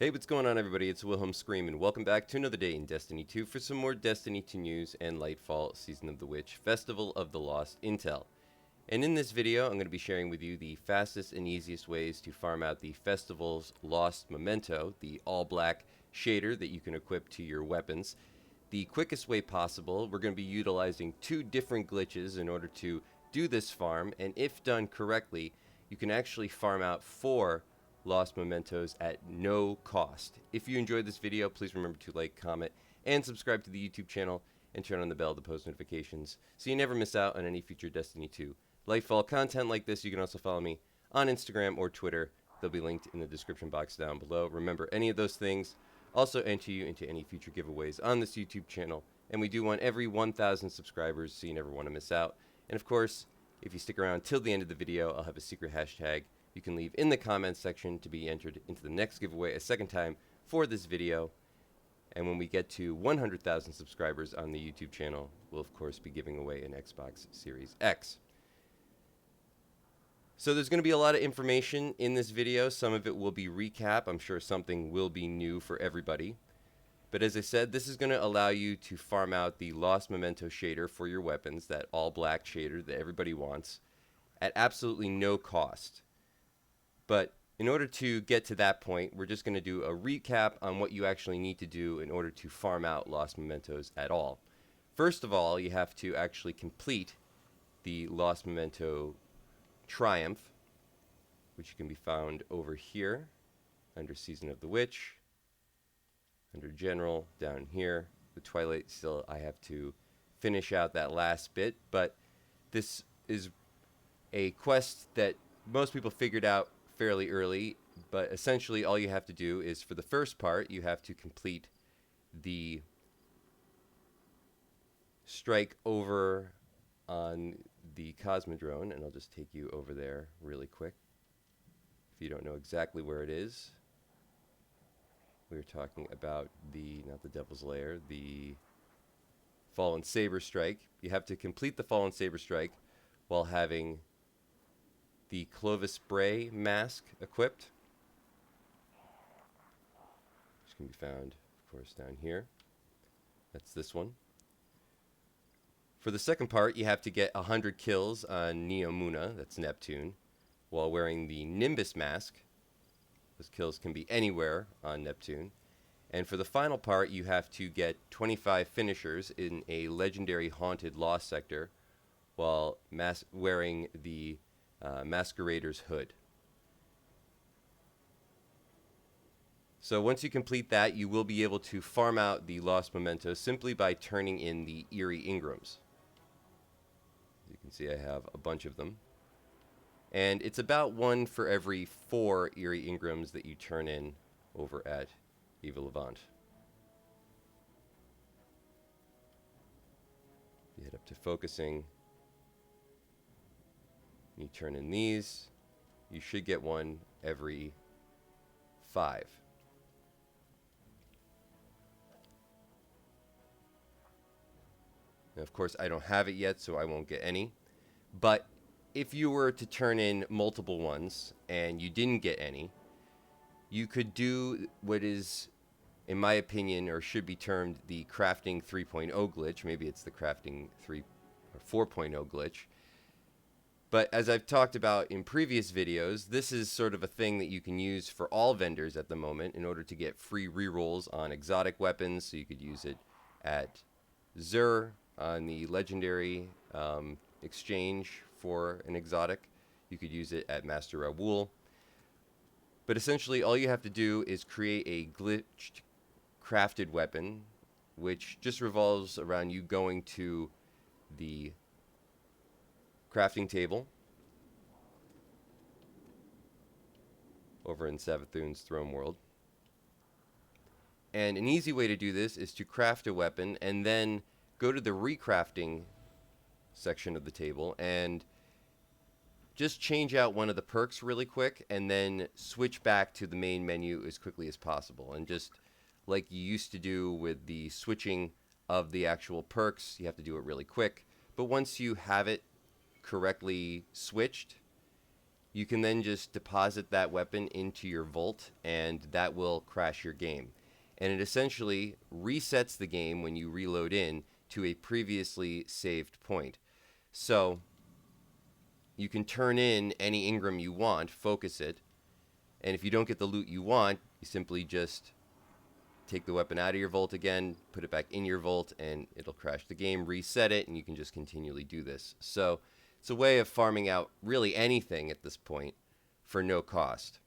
Hey, what's going on, everybody? It's Wilhelm Scream, and welcome back to another day in Destiny 2 for some more Destiny 2 news and Lightfall Season of the Witch Festival of the Lost Intel. And in this video, I'm going to be sharing with you the fastest and easiest ways to farm out the festival's lost memento, the all-black shader that you can equip to your weapons. The quickest way possible, we're going to be utilizing two different glitches in order to do this farm, and if done correctly, you can actually farm out 4 lost mementos at no cost. If you enjoyed this video, please remember to like, comment, and subscribe to the YouTube channel, and turn on the bell to post notifications so you never miss out on any future Destiny 2 Lightfall content like this. You can also follow me on Instagram or Twitter. They'll be linked in the description box down below. Remember, any of those things also enter you into any future giveaways on this YouTube channel, and we do want every 1,000 subscribers, so you never want to miss out. And of course, if you stick around till the end of the video, I'll have a secret hashtag you can leave in the comments section to be entered into the next giveaway a second time for this video. And when we get to 100,000 subscribers on the YouTube channel, we'll of course be giving away an Xbox Series X. So there's going to be a lot of information in this video. Some of it will be recap. I'm sure something will be new for everybody. But as I said, this is going to allow you to farm out the Lost Memento shader for your weapons, that all-black shader that everybody wants, at absolutely no cost. But in order to get to that point, we're just going to do a recap on what you actually need to do in order to farm out Lost Mementos at all. First of all, you have to actually complete the Lost Memento Triumph, which can be found over here under Season of the Witch, under General down here. The Twilight, still I have to finish out that last bit, but this is a quest that most people figured out fairly early. But essentially all you have to do is, for the first part, you have to complete the strike over on the Cosmodrome, and I'll just take you over there really quick. If you don't know exactly where it is, we're talking about the, not the Devil's Lair, the Fallen Saber Strike. You have to complete the Fallen Saber Strike while having the Clovis Bray mask equipped, which can be found, of course, down here. That's this one. For the second part, you have to get 100 kills on Neomuna, that's Neptune, while wearing the Nimbus mask. Those kills can be anywhere on Neptune. And for the final part, you have to get 25 finishers in a legendary haunted lost sector while wearing the Masquerader's hood. So once you complete that, you will be able to farm out the Lost Mementos simply by turning in the Eerie Ingrams. As you can see, I have a bunch of them. And it's about 1 for every 4 Eerie Ingrams that you turn in over at Eva Levant. You head up to focusing. You turn in these. You should get 1 every 5. And of course, I don't have it yet, so I won't get any. But if you were to turn in multiple ones and you didn't get any, you could do what is, in my opinion, or should be termed the crafting 3.0 glitch. Maybe it's the crafting 3 or 4.0 glitch. But as I've talked about in previous videos, this is sort of a thing that you can use for all vendors at the moment in order to get free rerolls on exotic weapons. So you could use it at Zur on the legendary exchange for an exotic. You could use it at Master Raoul. But essentially all you have to do is create a glitched crafted weapon, which just revolves around you going to the crafting table over in Savathun's throne world. And an easy way to do this is to craft a weapon and then go to the recrafting section of the table and just change out one of the perks really quick and then switch back to the main menu as quickly as possible. And just like you used to do with the switching of the actual perks, you have to do it really quick. But once you have it correctly switched, you can then just deposit that weapon into your vault, and that will crash your game. And it essentially resets the game when you reload in to a previously saved point. So you can turn in any Ingram you want, focus it, and if you don't get the loot you want, you simply just take the weapon out of your vault again, put it back in your vault, and it'll crash the game, reset it, and you can just continually do this. So it's a way of farming out really anything at this point for no cost.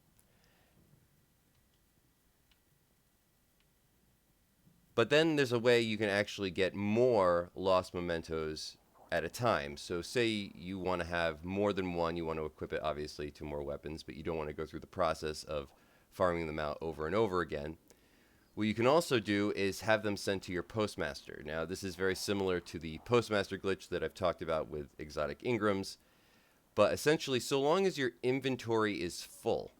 But then there's a way you can actually get more lost mementos at a time. So say you want to have more than one, you want to equip it obviously to more weapons, but you don't want to go through the process of farming them out over and over again. What you can also do is have them sent to your postmaster. Now this is very similar to the postmaster glitch that I've talked about with exotic Ingrams, but essentially so long as your inventory is full,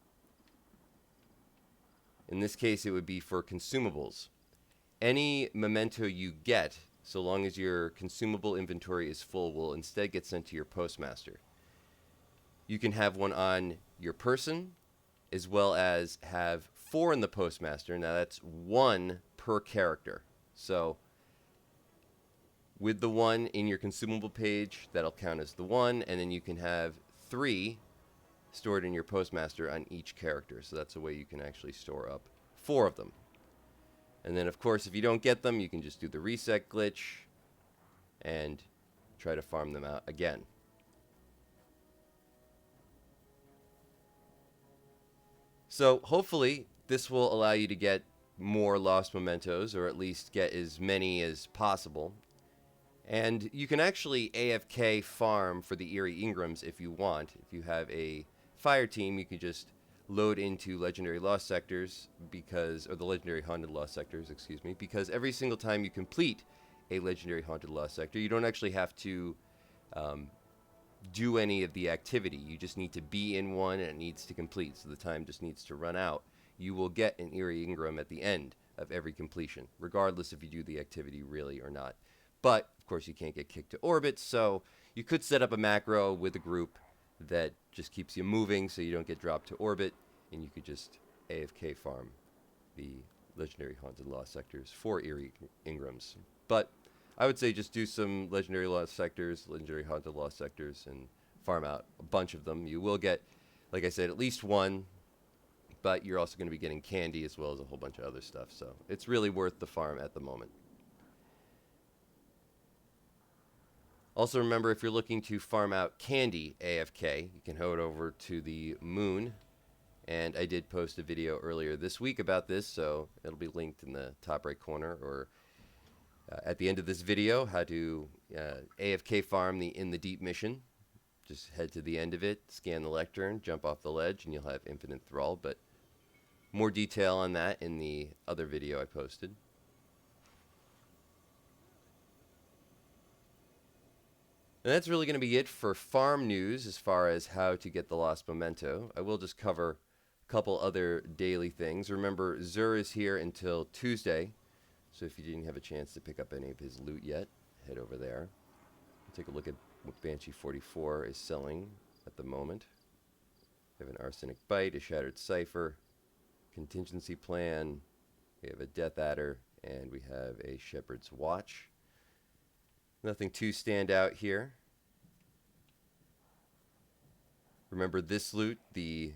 in this case it would be for consumables, any memento you get, so long as your consumable inventory is full, will instead get sent to your postmaster. You can have one on your person, as well as have 4 in the postmaster. Now that's 1 per character. So with the 1 in your consumable page, that'll count as the 1, and then you can have 3 stored in your postmaster on each character. So that's a way you can actually store up 4 of them. And then, of course, if you don't get them, you can just do the reset glitch and try to farm them out again. So hopefully this will allow you to get more lost mementos, or at least get as many as possible. And you can actually AFK farm for the Eerie Ingrams if you want. If you have a fire team, you can just load into legendary lost sectors, or the legendary haunted lost sectors, excuse me, because every single time you complete a legendary haunted lost sector, you don't actually have to do any of the activity. You just need to be in one, and it needs to complete, so the time just needs to run out. You will get an Eerie Ingram at the end of every completion, regardless if you do the activity really or not. But of course you can't get kicked to orbit, so you could set up a macro with a group that just keeps you moving so you don't get dropped to orbit, and you could just AFK farm the legendary haunted lost sectors for Eerie Ingrams. But I would say just do some legendary lost sectors, legendary haunted lost sectors, and farm out a bunch of them. You will get, like I said, at least 1, but you're also going to be getting candy as well as a whole bunch of other stuff. So it's really worth the farm at the moment. Also remember, if you're looking to farm out candy AFK, you can head over to the moon. And I did post a video earlier this week about this, so it'll be linked in the top right corner, or at the end of this video, how to AFK farm the In the Deep mission. Just head to the end of it, scan the lectern, jump off the ledge, and you'll have infinite thrall. But more detail on that in the other video I posted. And that's really going to be it for farm news as far as how to get the lost memento. I will just cover a couple other daily things. Remember, Zur is here until Tuesday, so if you didn't have a chance to pick up any of his loot yet, head over there. Take a look at what Banshee 44 is selling at the moment. We have an Arsenic Bite, a Shattered Cipher, Contingency Plan, we have a Death Adder, and we have a Shepherd's Watch. Nothing too stand out here. Remember, this loot, the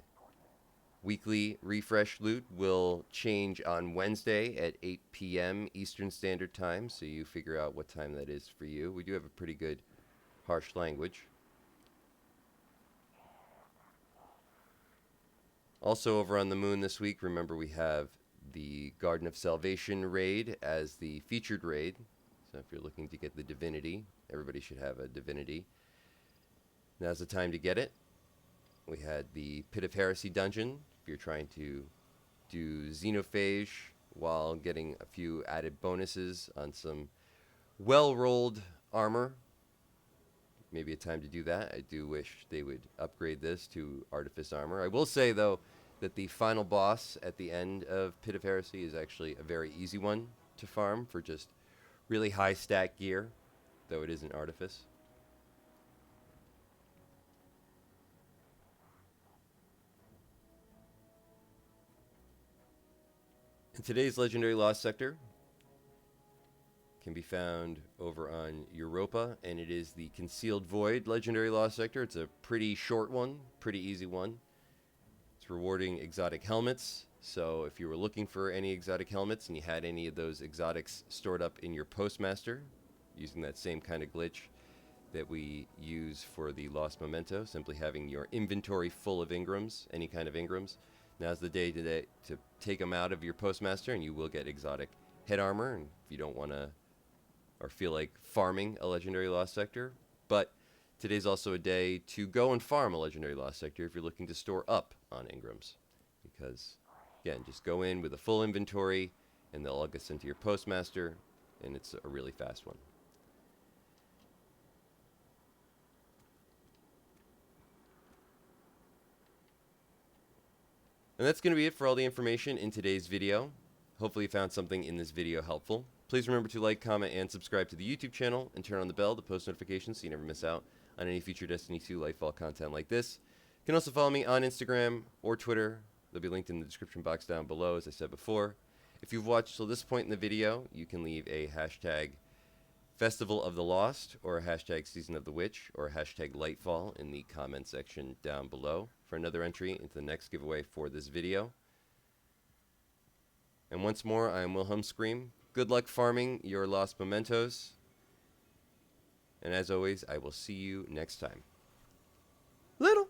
weekly refresh loot, will change on Wednesday at 8 p.m. Eastern Standard Time, so you figure out what time that is for you. We do have a pretty good harsh language. Also over on the moon this week, remember we have the Garden of Salvation raid as the featured raid. So if you're looking to get the divinity, everybody should have a divinity. Now's the time to get it. We had the Pit of Heresy dungeon, if you're trying to do Xenophage while getting a few added bonuses on some well-rolled armor. Maybe a time to do that. I do wish they would upgrade this to Artifice armor. I will say, though, that the final boss at the end of Pit of Heresy is actually a very easy one to farm for just really high stat gear, though it is an Artifice. And today's legendary lost sector can be found over on Europa, and it is the Concealed Void legendary lost sector. It's a pretty short one, pretty easy one. It's rewarding exotic helmets. So if you were looking for any exotic helmets and you had any of those exotics stored up in your postmaster, using that same kind of glitch that we use for the Lost Memento, simply having your inventory full of Ingrams, any kind of Ingrams, now's the day today to take them out of your postmaster, and you will get exotic head armor. And if you don't want to or feel like farming a legendary lost sector, but today's also a day to go and farm a legendary lost sector if you're looking to store up on Ingrams, because again, just go in with a full inventory and they'll all get sent to your postmaster, and it's a really fast one. And that's going to be it for all the information in today's video. Hopefully you found something in this video helpful. Please remember to like, comment, and subscribe to the YouTube channel, and turn on the bell to post notifications so you never miss out on any future Destiny 2 Lightfall content like this. You can also follow me on Instagram or Twitter. They'll be linked in the description box down below, as I said before. If you've watched till this point in the video, you can leave a hashtag Festival of the Lost, or a hashtag Season of the Witch, or a hashtag Lightfall in the comment section down below for another entry into the next giveaway for this video. And once more, I am Wilhelm Scream. Good luck farming your lost mementos. And as always, I will see you next time. Little.